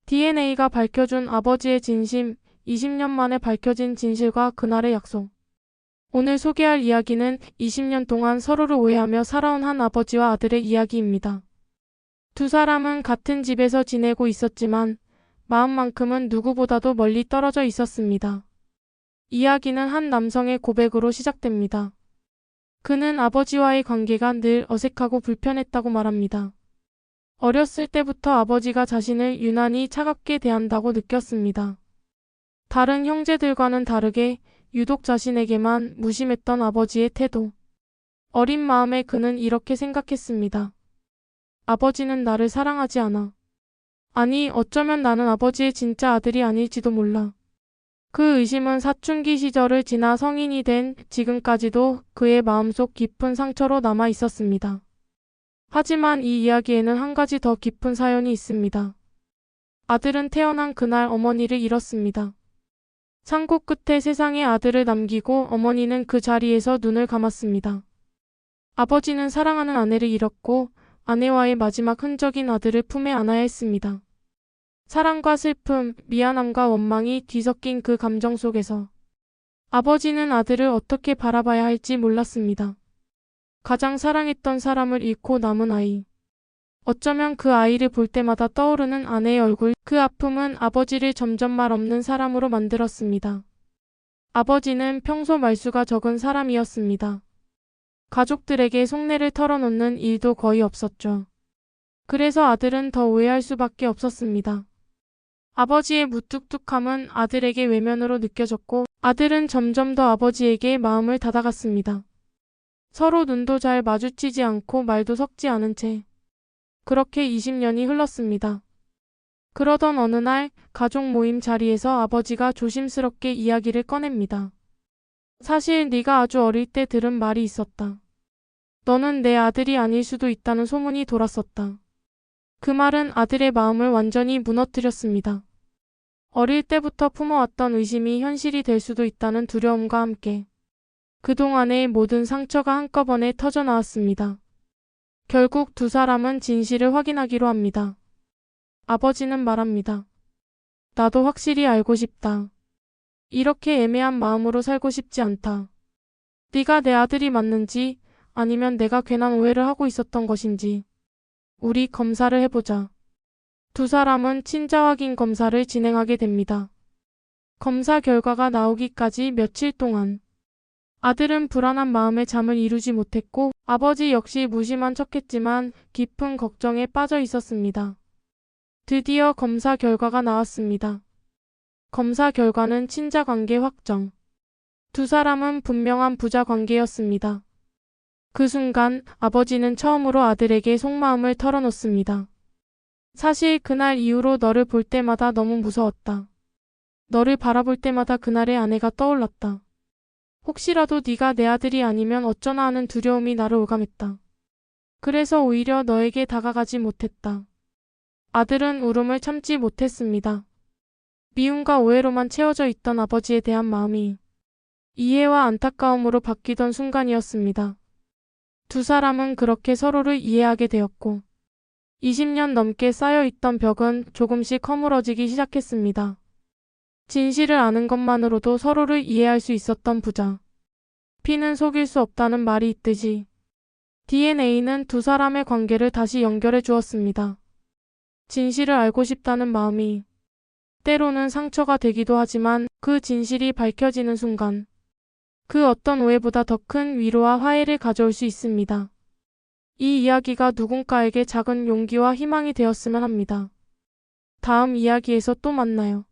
DNA가 밝혀준 아버지의 진심, 20년 만에 밝혀진 진실과 그날의 약속. 오늘 소개할 이야기는 20년 동안 서로를 오해하며 살아온 한 아버지와 아들의 이야기입니다. 두 사람은 같은 집에서 지내고 있었지만 마음만큼은 누구보다도 멀리 떨어져 있었습니다. 이야기는 한 남성의 고백으로 시작됩니다. 그는 아버지와의 관계가 늘 어색하고 불편했다고 말합니다. 어렸을 때부터 아버지가 자신을 유난히 차갑게 대한다고 느꼈습니다. 다른 형제들과는 다르게 유독 자신에게만 무심했던 아버지의 태도. 어린 마음에 그는 이렇게 생각했습니다. 아버지는 나를 사랑하지 않아. 아니, 어쩌면 나는 아버지의 진짜 아들이 아닐지도 몰라. 그 의심은 사춘기 시절을 지나 성인이 된 지금까지도 그의 마음속 깊은 상처로 남아 있었습니다. 하지만 이 이야기에는 한 가지 더 깊은 사연이 있습니다. 아들은 태어난 그날 어머니를 잃었습니다. 산고 끝에 세상에 아들을 남기고 어머니는 그 자리에서 눈을 감았습니다. 아버지는 사랑하는 아내를 잃었고 아내와의 마지막 흔적인 아들을 품에 안아야 했습니다. 사랑과 슬픔, 미안함과 원망이 뒤섞인 그 감정 속에서 아버지는 아들을 어떻게 바라봐야 할지 몰랐습니다. 가장 사랑했던 사람을 잃고 남은 아이. 어쩌면 그 아이를 볼 때마다 떠오르는 아내의 얼굴, 그 아픔은 아버지를 점점 말 없는 사람으로 만들었습니다. 아버지는 평소 말수가 적은 사람이었습니다. 가족들에게 속내를 털어놓는 일도 거의 없었죠. 그래서 아들은 더 오해할 수밖에 없었습니다. 아버지의 무뚝뚝함은 아들에게 외면으로 느껴졌고 아들은 점점 더 아버지에게 마음을 닫아갔습니다. 서로 눈도 잘 마주치지 않고 말도 섞지 않은 채 그렇게 20년이 흘렀습니다. 그러던 어느 날 가족 모임 자리에서 아버지가 조심스럽게 이야기를 꺼냅니다. 사실 네가 아주 어릴 때 들은 말이 있었다. 너는 내 아들이 아닐 수도 있다는 소문이 돌았었다. 그 말은 아들의 마음을 완전히 무너뜨렸습니다. 어릴 때부터 품어왔던 의심이 현실이 될 수도 있다는 두려움과 함께 그동안의 모든 상처가 한꺼번에 터져나왔습니다. 결국 두 사람은 진실을 확인하기로 합니다. 아버지는 말합니다. 나도 확실히 알고 싶다. 이렇게 애매한 마음으로 살고 싶지 않다. 네가 내 아들이 맞는지 아니면 내가 괜한 오해를 하고 있었던 것인지 우리 검사를 해보자. 두 사람은 친자 확인 검사를 진행하게 됩니다. 검사 결과가 나오기까지 며칠 동안 아들은 불안한 마음에 잠을 이루지 못했고 아버지 역시 무심한 척했지만 깊은 걱정에 빠져 있었습니다. 드디어 검사 결과가 나왔습니다. 검사 결과는 친자 관계 확정. 두 사람은 분명한 부자 관계였습니다. 그 순간 아버지는 처음으로 아들에게 속마음을 털어놓습니다. 사실 그날 이후로 너를 볼 때마다 너무 무서웠다. 너를 바라볼 때마다 그날의 아내가 떠올랐다. 혹시라도 네가 내 아들이 아니면 어쩌나 하는 두려움이 나를 오감했다. 그래서 오히려 너에게 다가가지 못했다. 아들은 울음을 참지 못했습니다. 미움과 오해로만 채워져 있던 아버지에 대한 마음이 이해와 안타까움으로 바뀌던 순간이었습니다. 두 사람은 그렇게 서로를 이해하게 되었고 20년 넘게 쌓여있던 벽은 조금씩 허물어지기 시작했습니다. 진실을 아는 것만으로도 서로를 이해할 수 있었던 부자. 피는 속일 수 없다는 말이 있듯이 DNA는 두 사람의 관계를 다시 연결해 주었습니다. 진실을 알고 싶다는 마음이 때로는 상처가 되기도 하지만 그 진실이 밝혀지는 순간 그 어떤 오해보다 더 큰 위로와 화해를 가져올 수 있습니다. 이 이야기가 누군가에게 작은 용기와 희망이 되었으면 합니다. 다음 이야기에서 또 만나요.